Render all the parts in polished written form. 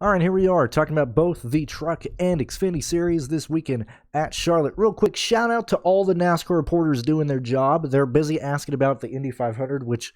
All right, here we are talking about both the Truck and Xfinity Series this weekend at Charlotte. Real quick, shout out to all the NASCAR reporters doing their job. They're busy asking about the Indy 500, which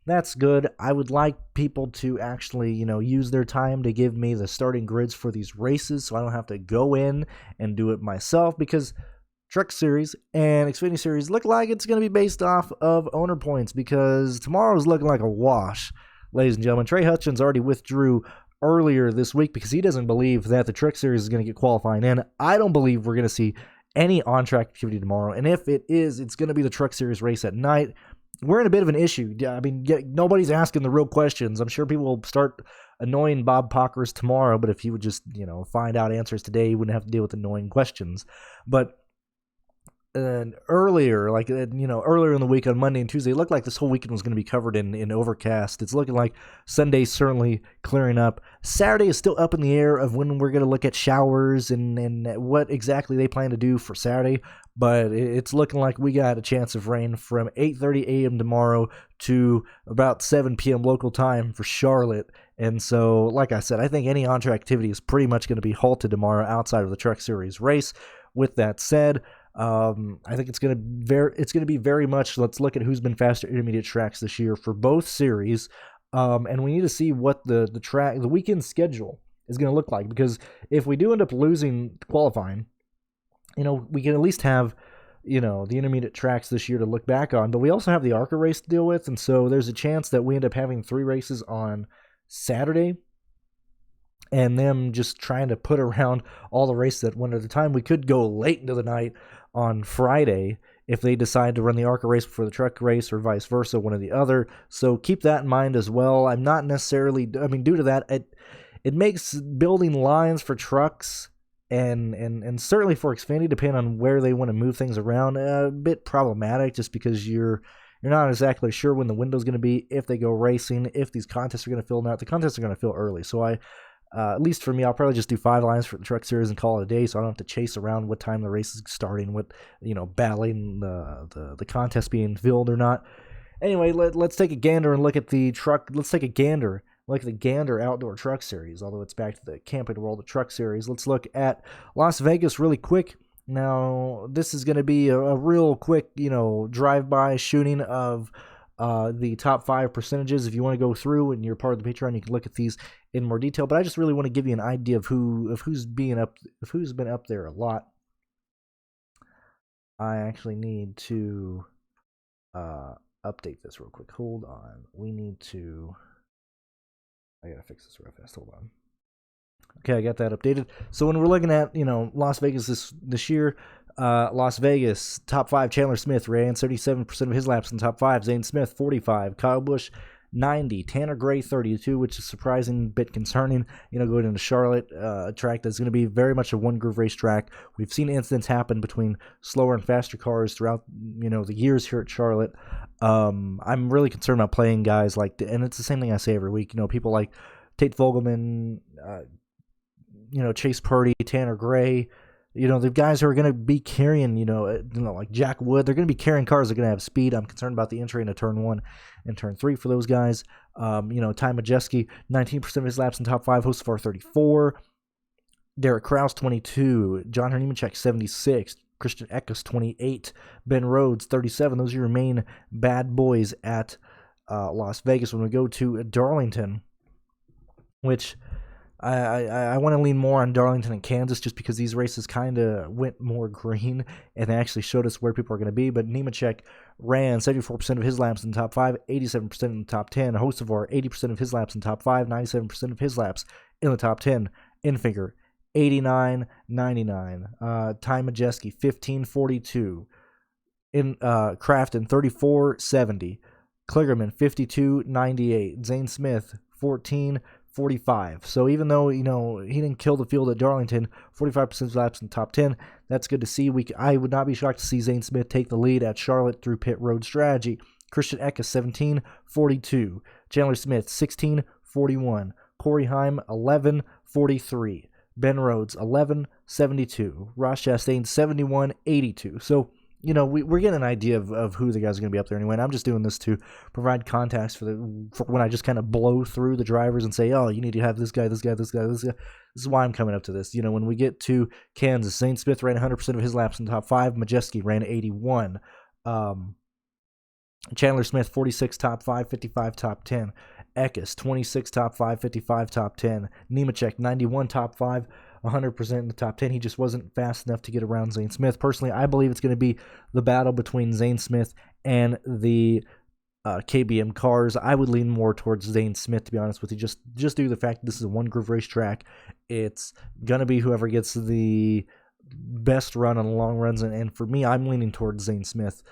that's good. I would like people to actually, use their time to give me the starting grids for these races so I don't have to go in and do it myself, because Truck Series and Xfinity Series look like it's going to be based off of owner points, because tomorrow's looking like a wash, ladies and gentlemen. Trey Hutchins already withdrew earlier this week because he doesn't believe that the Truck Series is going to get qualifying in. I don't believe we're going to see any on-track activity tomorrow, and if it is, it's going to be the Truck Series race at night. We're in a bit of an issue. I mean, nobody's asking the real questions. I'm sure people will start annoying Bob Pockers tomorrow, but if he would just, find out answers today, he wouldn't have to deal with annoying questions. But earlier in the week on Monday and Tuesday, it looked like this whole weekend was going to be covered in overcast. It's looking like Sunday's certainly clearing up. Saturday is still up in the air of when we're going to look at showers and what exactly they plan to do for Saturday, but it's looking like we got a chance of rain from 8:30 a.m. tomorrow to about 7 p.m. local time for Charlotte. And so, like I said, I think any on-track activity is pretty much going to be halted tomorrow outside of the Truck Series race. With that said, I think it's going to be very much, let's look at who's been faster intermediate tracks this year for both series, and we need to see what the weekend schedule is going to look like, because if we do end up losing qualifying, we can at least have the intermediate tracks this year to look back on, but we also have the ARCA race to deal with, and so there's a chance that we end up having 3 races on Saturday and them just trying to put around all the races at one at a time. We could go late into the night on Friday if they decide to run the ARCA race before the truck race, or vice versa, one or the other. So keep that in mind as well. I'm not necessarily, due to that, it makes building lines for trucks and certainly for Xfinity, depending on where they want to move things around, a bit problematic, just because you're not exactly sure when the window's going to be, if they go racing, if these contests are going to fill. Now, the contests are going to fill early, so at least for me, I'll probably just do 5 lines for the Truck Series and call it a day, so I don't have to chase around what time the race is starting, what, battling the contest being filled or not. Anyway, let's take a gander and look at the truck. Let's take a gander, look at the Gander Outdoor Truck Series, although it's back to the Camping World of Truck Series. Let's look at Las Vegas really quick. Now, this is going to be a real quick, drive-by shooting of the top 5 percentages. If you want to go through and you're part of the Patreon, you can look at these in more detail, but I just really want to give you an idea of who's been up there a lot. I actually need to update this real quick. Hold on. I gotta fix this real fast. Hold on. Okay, I got that updated. So when we're looking at, Las Vegas this year, Las Vegas, top 5, Chandler Smith ran 37% of his laps in top 5. Zane Smith, 45. Kyle Busch, 90. Tanner Gray, 32, which is surprising, bit concerning, going into Charlotte, a track that's going to be very much a one-groove race track. We've seen incidents happen between slower and faster cars throughout, the years here at Charlotte. I'm really concerned about playing guys like, and it's the same thing I say every week, people like Tate Vogelman, Chase Purdy, Tanner Gray, the guys who are going to be carrying, like Jack Wood, they're going to be carrying cars that are going to have speed. I'm concerned about the entry into turn 1 and turn 3 for those guys. Ty Majeski, 19% of his laps in top 5, Hosefar 34, Derek Kraus 22, John Nemechek 76, Christian Eckes 28, Ben Rhodes 37. Those are your main bad boys at Las Vegas. When we go to Darlington, which I want to lean more on Darlington and Kansas, just because these races kind of went more green and they actually showed us where people are going to be. But Nemechek ran 74% of his laps in the top 5, 87% in the top 10. Hocevar, 80% of his laps in the top 5, 97% of his laps in the top 10. Enfinger, 89, 99. Ty Majeski, 1542. In Crafton, 34, 70. Kligerman, 52, 98. Zane Smith, 14, 45. So even though, he didn't kill the field at Darlington, 45% of laps in the top 10, that's good to see. I would not be shocked to see Zane Smith take the lead at Charlotte through pit road strategy. Christian Eckes, 17, 42. Chandler Smith, 16, 41. Corey Heim, 11, 43. Ben Rhodes, 11, 72. Ross Chastain, 71, 82. So we're getting an idea of who the guys are going to be up there anyway. And I'm just doing this to provide context for when I just kind of blow through the drivers and say, oh, you need to have this guy, this guy, this guy, this guy. This is why I'm coming up to this. When we get to Kansas, Zane Smith ran 100% of his laps in the top 5. Majeski ran 81. Chandler Smith, 46 top 5, 55 top 10. Eckes, 26 top 5, 55 top 10. Nemechek, 91 top 5, 100% in the top 10. He just wasn't fast enough to get around Zane Smith. Personally, I believe it's going to be the battle between Zane Smith and the KBM cars. I would lean more towards Zane Smith, to be honest with you, just due to the fact that this is a one-groove racetrack. It's going to be whoever gets the best run on the long runs, and for me, I'm leaning towards Zane Smith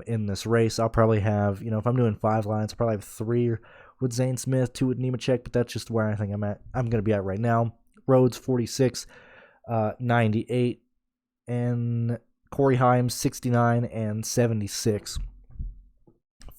in this race. I'll probably have, if I'm doing 5 lines, I'll probably have 3 with Zane Smith, 2 with Nemechek, but that's just where I think I'm going to be at right now. Rhodes, 46, 98, and Corey Himes, 69 and 76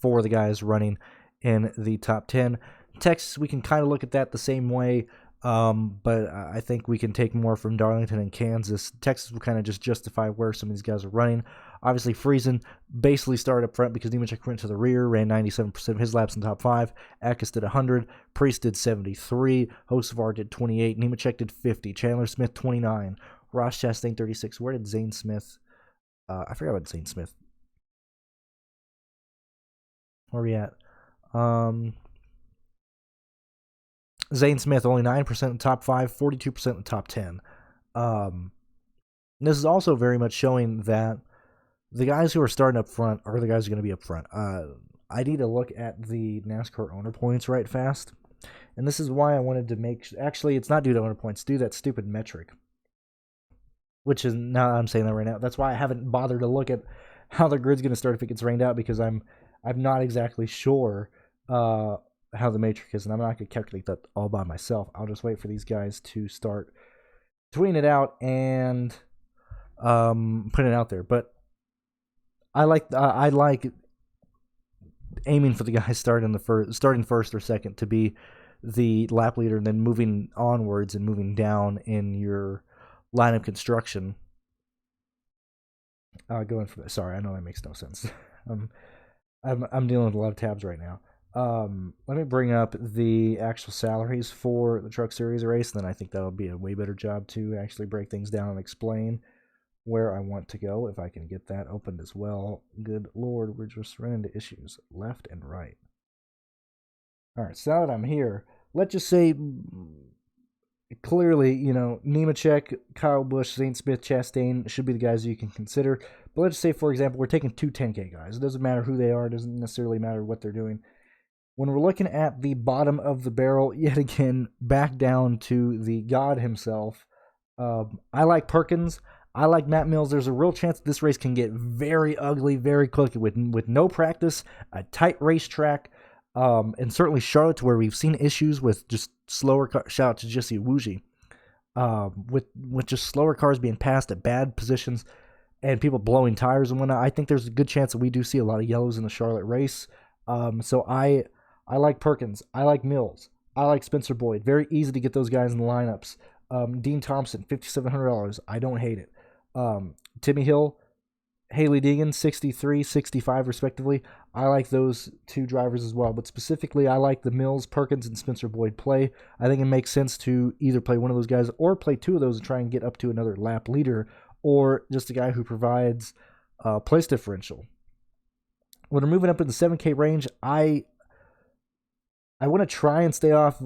for the guys running in the top 10. Texas, we can kind of look at that the same way, but I think we can take more from Darlington and Kansas. Texas will kind of just justify where some of these guys are running. Obviously, Friesen basically started up front because Nemechek went to the rear, ran 97% of his laps in the top 5. Eckes did 100. Pearce did 73. Hocevar did 28. Nemechek did 50. Chandler Smith, 29. Ross Chastain, 36. Where did Zane Smith? I forgot about Zane Smith. Where are we at? Zane Smith, only 9% in the top 5, 42% in the top 10. This is also very much showing that the guys who are starting up front are the guys who are going to be up front. I need to look at the NASCAR owner points right fast. And this is why I wanted to make... Actually, it's not due to owner points. Do that stupid metric. Which is... Now I'm saying that right now. That's why I haven't bothered to look at how the grid's going to start if it gets rained out, because I'm not exactly sure how the matrix is, and I'm not going to calculate that all by myself. I'll just wait for these guys to start tweeting it out and putting it out there. But I like aiming for the guys starting first or second to be the lap leader, and then moving onwards and moving down in your lineup construction. Going for that. Sorry, I know that makes no sense. I'm dealing with a lot of tabs right now. Let me bring up the actual salaries for the Truck Series race, and then I think that'll be a way better job to actually break things down and explain where I want to go, if I can get that opened as well. Good Lord, we're just running into issues left and right. All right, so now that I'm here, let's just say clearly, Nemechek, Kyle Busch, Zane Smith, Chastain should be the guys you can consider. But let's say, for example, we're taking 2 10K guys. It doesn't matter who they are. It doesn't necessarily matter what they're doing. When we're looking at the bottom of the barrel, yet again, back down to the God himself, I like Perkins. I like Matt Mills. There's a real chance this race can get very ugly very quickly with no practice, a tight racetrack, and certainly Charlotte, where we've seen issues with just slower cars. Shout out to Jesse Wuji. With just slower cars being passed at bad positions and people blowing tires and whatnot. I think there's a good chance that we do see a lot of yellows in the Charlotte race. So I like Perkins. I like Mills. I like Spencer Boyd. Very easy to get those guys in the lineups. Dean Thompson, $5,700. I don't hate it. Timmy Hill, Haley Deegan, 63, 65 respectively. I like those 2 drivers as well, but specifically I like the Mills, Perkins, and Spencer Boyd play. I think it makes sense to either play one of those guys or play 2 of those and try and get up to another lap leader, or just a guy who provides place differential. When we're moving up in the 7K range, I want to try and stay off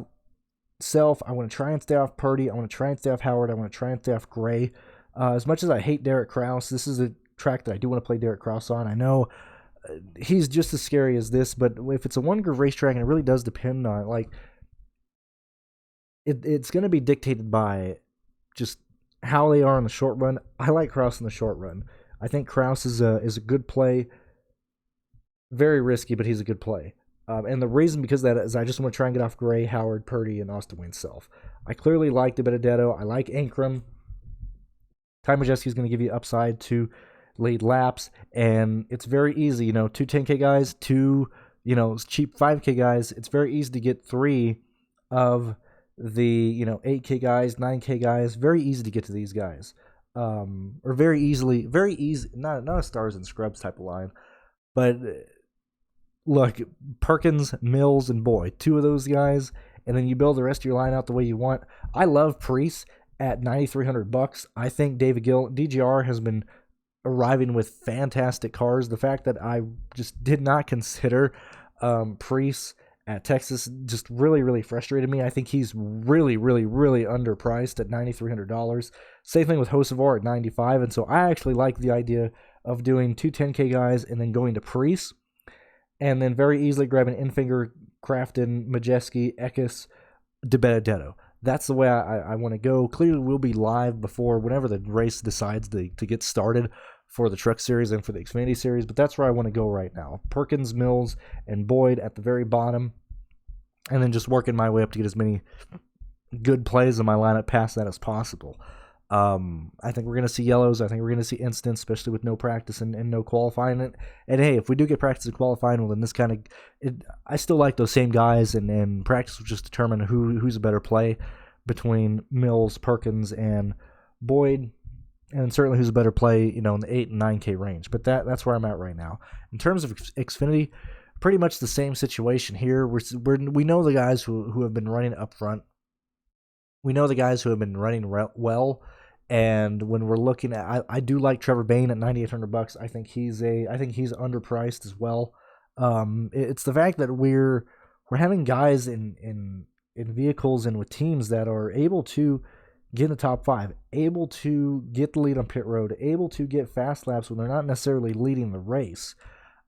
Self. I want to try and stay off Purdy. I want to try and stay off Howard. I want to try and stay off Gray. As much as I hate Derek Krause, this is a track that I do want to play Derek Krause on. I know he's just as scary as this, but if it's a one-groove racetrack, and it really does depend on, it's going to be dictated by just how they are in the short run. I like Krause in the short run. I think Krause is a good play. Very risky, but he's a good play. And the reason because of that is I just want to try and get off Gray, Howard, Purdy, and Austin Wayne Self. I clearly like Benedetto. I like Ankrum. Ty Majeski is going to give you upside to lead laps, and it's very easy. 2 10K guys, 2 cheap 5K guys. It's very easy to get 3 of the 8K guys, 9K guys. Very easy to get to these guys. or very easily, very easy, not a stars and scrubs type of line, but look, Perkins, Mills, and Boyd, two of those guys, and then you build the rest of your line out the way you want. I love Pearce at $9,300. I think David Gill, DGR has been arriving with fantastic cars. The fact that I just did not consider Pearce at Texas just really, really frustrated me. I think he's really, really, really underpriced at $9,300. Same thing with Hocevar at $95,000, and so I actually like the idea of doing two 10K guys and then going to Pearce, and then very easily grabbing Infinger, Crafton, Majeski, Eckes, DiBenedetto. That's the way I want to go. Clearly, we'll be live before whenever the race decides to get started for the Truck Series and for the Xfinity Series, but that's where I want to go right now. Perkins, Mills, and Boyd at the very bottom, and then just working my way up to get as many good plays in my lineup past that as possible. I think we're going to see yellows. I think we're going to see instants, especially with no practice and no qualifying. And hey, if we do get practice and qualifying, well, then this kind of, I still like those same guys, and practice will just determine who's a better play between Mills, Perkins, and Boyd, and certainly who's a better play, in the 8 and 9K range. But that's where I'm at right now. In terms of Xfinity, pretty much the same situation here. We know the guys who have been running up front. We know the guys who have been running well, and when we're looking at, I do like Trevor Bain at $9,800. I think he's underpriced as well. It's the fact that we're having guys in vehicles and with teams that are able to get in the top 5, able to get the lead on pit road, able to get fast laps when they're not necessarily leading the race.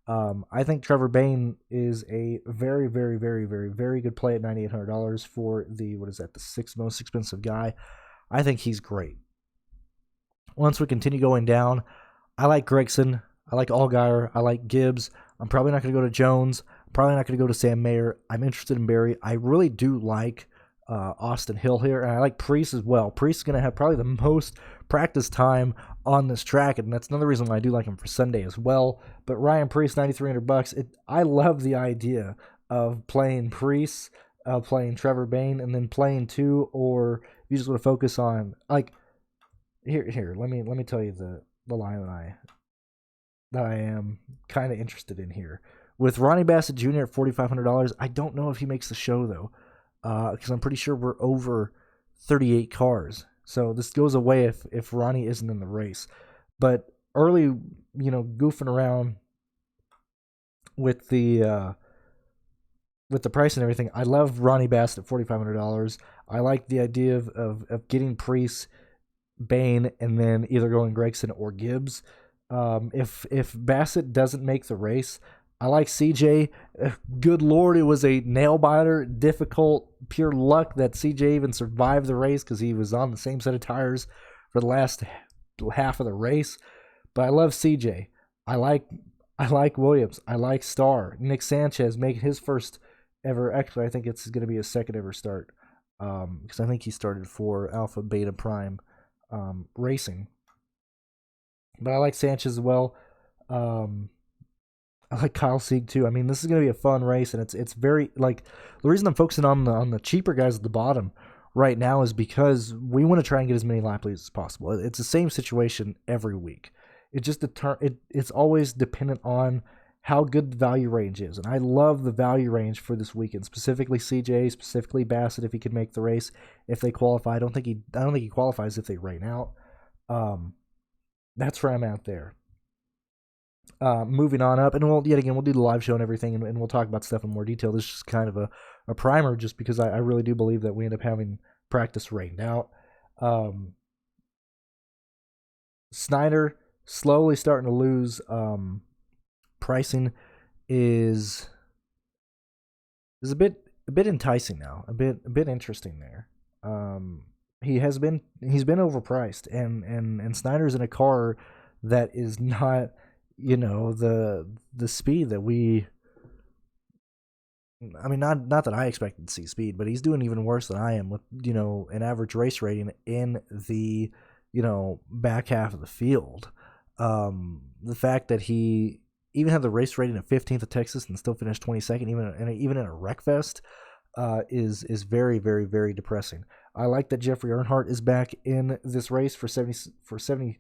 I think Trevor Bain is a very, very, very, very, very good play at $9,800 for the 6th most expensive guy. I think he's great. Once we continue going down, I like Gregson, I like Allgaier, I like Gibbs. I'm probably not going to go to Jones. I'm probably not going to go to Sam Mayer. I'm interested in Barry. I really do like Austin Hill here, and I like Pearce as well. Pearce is going to have probably the most practice time on this track, and that's another reason why I do like him for Sunday as well. But Ryan Pearce, $9,300. I love the idea of playing Pearce, playing Trevor Bain, and then playing two, or if you just want to focus on here. Let me tell you the line that I am kind of interested in here. With Ronnie Bassett Jr. at $4,500, I don't know if he makes the show though, because I'm pretty sure we're over 38 cars. So this goes away if Ronnie isn't in the race. But early, goofing around with the price and everything, I love Ronnie Bassett at $4,500. I like the idea of getting Pearce, Bain, and then either going Gregson or Gibbs. If Bassett doesn't make the race, I like CJ. Good Lord, it was a nail biter, difficult, pure luck that CJ even survived the race because he was on the same set of tires for the last half of the race. But I love CJ. I like Williams. I like Starr. Nick Sanchez making his first ever. Actually, I think it's going to be his second ever start because I think he started for Alpha Beta Prime Racing. But I like Sanchez as well. I like Kyle Sieg too. I mean, this is going to be a fun race, and it's very the reason I'm focusing on the cheaper guys at the bottom right now is because we want to try and get as many lap leads as possible. It's the same situation every week. It just it's always dependent on how good the value range is, and I love the value range for this weekend, specifically CJ, specifically Bassett if he could make the race if they qualify. I don't think he qualifies if they rain out. That's where I'm at there. Moving on up, and we'll do the live show and everything, and we'll talk about stuff in more detail. This is just kind of a primer, just because I really do believe that we end up having practice rained out. Snyder slowly starting to lose. Pricing is a bit enticing now, a bit interesting there. He's been overpriced, and Snyder's in a car that is not, the speed that we. I mean, not that I expected to see speed, but he's doing even worse than I am with, an average race rating in the, back half of the field. The fact that he even had the race rating of 15th at Texas and still finished 22nd, even in a wreck fest, is very, very, very depressing. I like that Jeffrey Earnhardt is back in this race for 77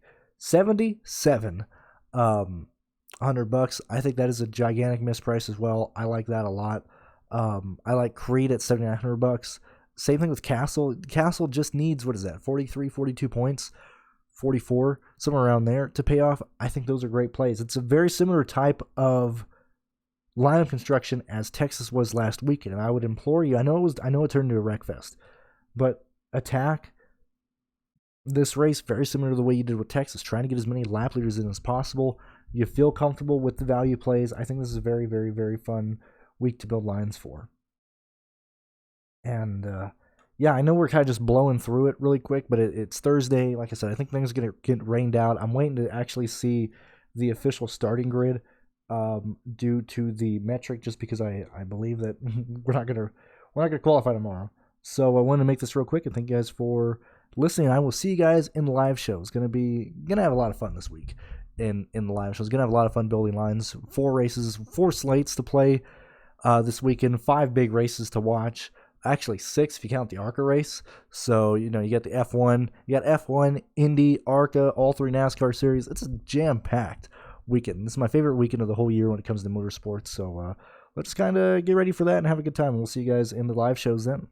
$100. I think that is a gigantic misprice as well. I like that a lot. I like Creed at $7,900. Same thing with Castle. Castle just needs, 43, 42 points, 44, somewhere around there to pay off. I think those are great plays. It's a very similar type of lineup construction as Texas was last weekend, and I would implore you. I know it turned into a wreck fest, but attack this race very similar to the way you did with Texas, trying to get as many lap leaders in as possible. You feel comfortable with the value plays. I think this is a very, very, very fun week to build lines for. And yeah, I know we're kind of just blowing through it really quick, but it's Thursday. Like I said, I think things are going to get rained out. I'm waiting to actually see the official starting grid due to the metric, just because I believe that we're not gonna qualify tomorrow. So I wanted to make this real quick, and thank you guys for listening. I will see you guys in the live show. It's gonna have a lot of fun this week in the live show. It's gonna have a lot of fun building lines. 4 races, 4 slates to play this weekend. 5 big races to watch. Actually 6 if you count the ARCA race. So you got the F1, Indy, ARCA, all 3 NASCAR series. It's a jam-packed weekend. This is my favorite weekend of the whole year when it comes to motorsports. So let's kind of get ready for that and have a good time. We'll see you guys in the live shows then.